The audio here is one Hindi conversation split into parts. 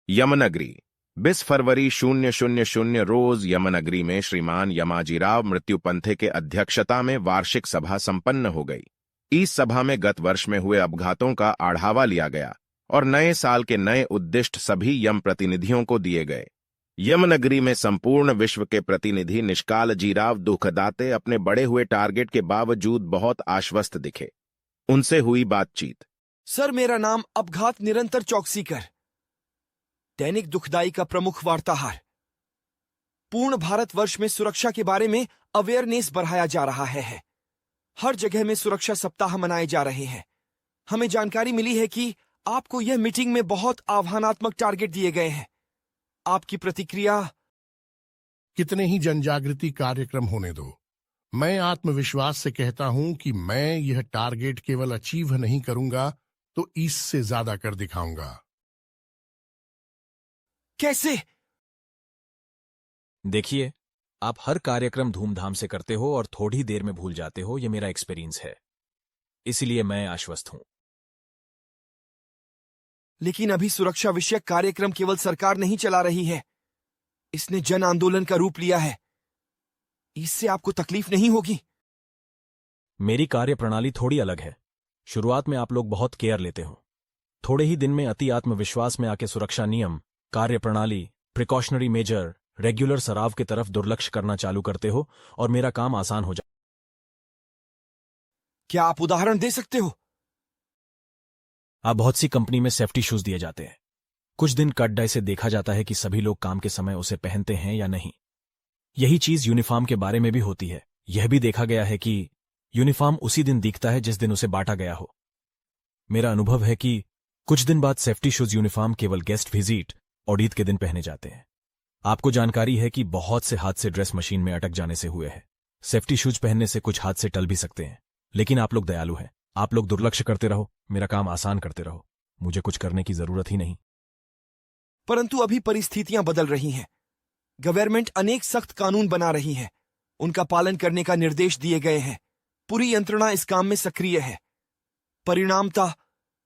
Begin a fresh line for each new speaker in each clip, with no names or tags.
यमनगरी 20 फरवरी 000 रोज यमनगरी में श्रीमान यमाजीराव मृत्युपंथे के अध्यक्षता में वार्षिक सभा संपन्न हो गई। इस सभा में गत वर्ष में हुए अपघातों का आढ़ावा लिया गया और नए साल के नए उद्दिष्ट सभी यम प्रतिनिधियों को दिए गए। यमनगरी में संपूर्ण विश्व के प्रतिनिधि निष्कालजीराव दुखदाते अपने बढ़े हुए टारगेट के बावजूद बहुत आश्वस्त दिखे। उनसे हुई बातचीत।
सर, मेरा नाम अपघात निरंतर चौकसीकर, दैनिक दुखदाई का प्रमुख वार्ताहर। पूर्ण भारतवर्ष में सुरक्षा के बारे में अवेयरनेस बढ़ाया जा रहा है। हर जगह में सुरक्षा सप्ताह मनाए जा रहे हैं। हमें जानकारी मिली है कि आपको यह मीटिंग में बहुत आह्वानात्मक टारगेट दिए गए हैं। आपकी प्रतिक्रिया?
कितने ही जनजागृति कार्यक्रम होने दो, मैं आत्मविश्वास से कहता हूं कि मैं यह टारगेट केवल अचीव नहीं करूंगा तो इससे ज्यादा कर दिखाऊंगा।
कैसे?
देखिए, आप हर कार्यक्रम धूमधाम से करते हो और थोड़ी देर में भूल जाते हो, यह मेरा एक्सपीरियंस है। इसलिए मैं आश्वस्त हूं।
लेकिन अभी सुरक्षा विषयक कार्यक्रम केवल सरकार नहीं चला रही है, इसने जन आंदोलन का रूप लिया है। इससे आपको तकलीफ नहीं होगी?
मेरी कार्यप्रणाली थोड़ी अलग है। शुरुआत में आप लोग बहुत केयर लेते हो, थोड़े ही दिन में अति आत्मविश्वास में आके सुरक्षा नियम, कार्यप्रणाली, प्रिकॉशनरी मेजर, रेगुलर सराव की तरफ दुर्लक्ष्य करना चालू करते हो और मेरा काम आसान हो जाए।
क्या आप उदाहरण दे सकते हो?
आप बहुत सी कंपनी में सेफ्टी शूज दिए जाते हैं। कुछ दिन कट डाई से देखा जाता है कि सभी लोग काम के समय उसे पहनते हैं या नहीं। यही चीज यूनिफॉर्म के बारे में भी होती है। यह भी देखा गया है कि यूनिफॉर्म उसी दिन दिखता है जिस दिन उसे बांटा गया हो। मेरा अनुभव है कि कुछ दिन बाद सेफ्टी शूज यूनिफॉर्म केवल गेस्ट विजिट और ईद के दिन पहने जाते हैं। आपको जानकारी है कि बहुत से हादसे ड्रेस मशीन में अटक जाने से हुए हैं। सेफ्टी शूज पहनने से कुछ हादसे टल भी सकते हैं, लेकिन आप लोग दयालु हैं। आप लोग दुर्लक्ष्य करते रहो, मेरा काम आसान करते रहो। मुझे कुछ करने की जरूरत ही नहीं।
परंतु अभी परिस्थितियां बदल रही हैं। गवर्नमेंट अनेक सख्त कानून बना रही है, उनका पालन करने का निर्देश दिए गए हैं। पूरी यंत्रणा इस काम में सक्रिय है। परिणामतः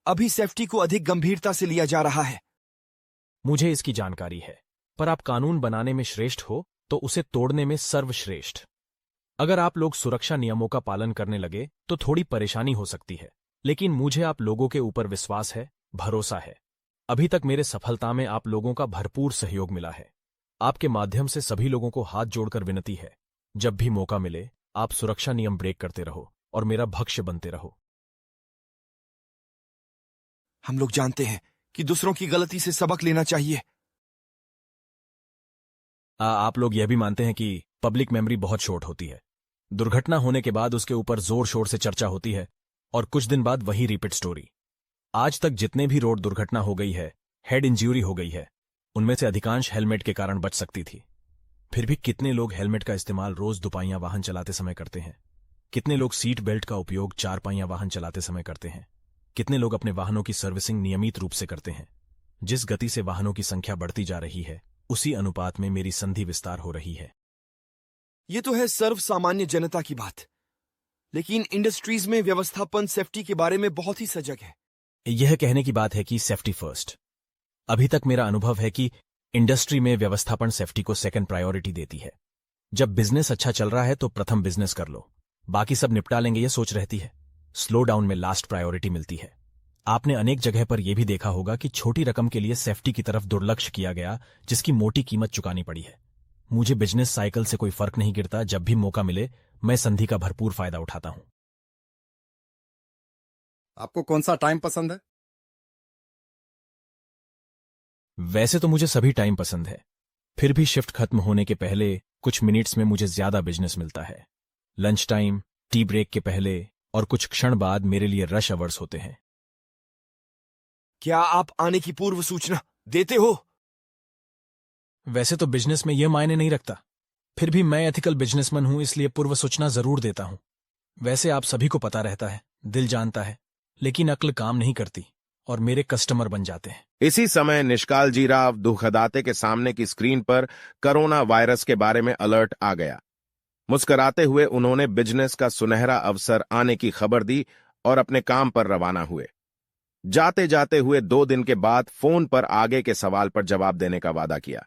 अभी सेफ्टी को अधिक गंभीरता से लिया जा रहा है।
मुझे इसकी जानकारी है, पर आप कानून बनाने में श्रेष्ठ हो तो उसे तोड़ने में सर्वश्रेष्ठ। अगर आप लोग सुरक्षा नियमों का पालन करने लगे तो थोड़ी परेशानी हो सकती है, लेकिन मुझे आप लोगों के ऊपर विश्वास है, भरोसा है। अभी तक मेरे सफलता में आप लोगों का भरपूर सहयोग मिला है। आपके माध्यम से सभी लोगों को हाथ जोड़कर विनती है, जब भी मौका मिले आप सुरक्षा नियम ब्रेक करते रहो और मेरा भक्ष्य बनते रहो।
हम लोग जानते हैं कि दूसरों की गलती से सबक लेना चाहिए।
आप लोग यह भी मानते हैं कि पब्लिक मेमोरी बहुत शॉर्ट होती है। दुर्घटना होने के बाद उसके ऊपर जोर शोर से चर्चा होती है और कुछ दिन बाद वही रिपीट स्टोरी। आज तक जितने भी रोड दुर्घटना हो गई है, हेड इंजरी हो गई है, उनमें से अधिकांश हेलमेट के कारण बच सकती थी। फिर भी कितने लोग हेलमेट का इस्तेमाल रोज दुपाहियां वाहन चलाते समय करते हैं? कितने लोग सीट बेल्ट का उपयोग चारपाहियां वाहन चलाते समय करते हैं? कितने लोग अपने वाहनों की सर्विसिंग नियमित रूप से करते हैं? जिस गति से वाहनों की संख्या बढ़ती जा रही है, उसी अनुपात में मेरी संधि विस्तार हो रही है।
ये तो है सर्व सामान्य जनता की बात, लेकिन इंडस्ट्रीज में व्यवस्थापन सेफ्टी के बारे में बहुत ही सजग है।
यह कहने की बात है कि सेफ्टी फर्स्ट। अभी तक मेरा अनुभव है कि इंडस्ट्री में व्यवस्थापन सेफ्टी को सेकंड प्रायोरिटी देती है। जब बिजनेस अच्छा चल रहा है तो प्रथम बिजनेस कर लो, बाकी सब निपटा लेंगे यह सोच रहती है। स्लो डाउन में लास्ट प्रायोरिटी मिलती है। आपने अनेक जगह पर यह भी देखा होगा कि छोटी रकम के लिए सेफ्टी की तरफ दुर्लक्ष्य किया गया, जिसकी मोटी कीमत चुकानी पड़ी है। मुझे बिजनेस साइकिल से कोई फर्क नहीं गिरता। जब भी मौका मिले मैं संधि का भरपूर फायदा उठाता हूं।
आपको कौन सा टाइम पसंद है?
वैसे तो मुझे सभी टाइम पसंद है, फिर भी शिफ्ट खत्म होने के पहले कुछ मिनट्स में मुझे ज्यादा बिजनेस मिलता है। लंच टाइम, टी ब्रेक के पहले और कुछ क्षण बाद मेरे लिए रश अवर्स होते हैं।
क्या आप आने की पूर्व सूचना देते हो?
वैसे तो बिजनेस में यह मायने नहीं रखता, फिर भी मैं एथिकल बिजनेसमैन हूं, इसलिए पूर्व सूचना जरूर देता हूं। वैसे आप सभी को पता रहता है, दिल जानता है, लेकिन अक्ल काम नहीं करती और मेरे कस्टमर बन जाते हैं।
इसी समय निष्कालजीराव दुखदाते के सामने की स्क्रीन पर कोरोना वायरस के बारे में अलर्ट आ गया। मुस्कुराते हुए उन्होंने बिजनेस का सुनहरा अवसर आने की खबर दी और अपने काम पर रवाना हुए। जाते जाते हुए 2 दिन के बाद फोन पर आगे के सवाल पर जवाब देने का वादा किया।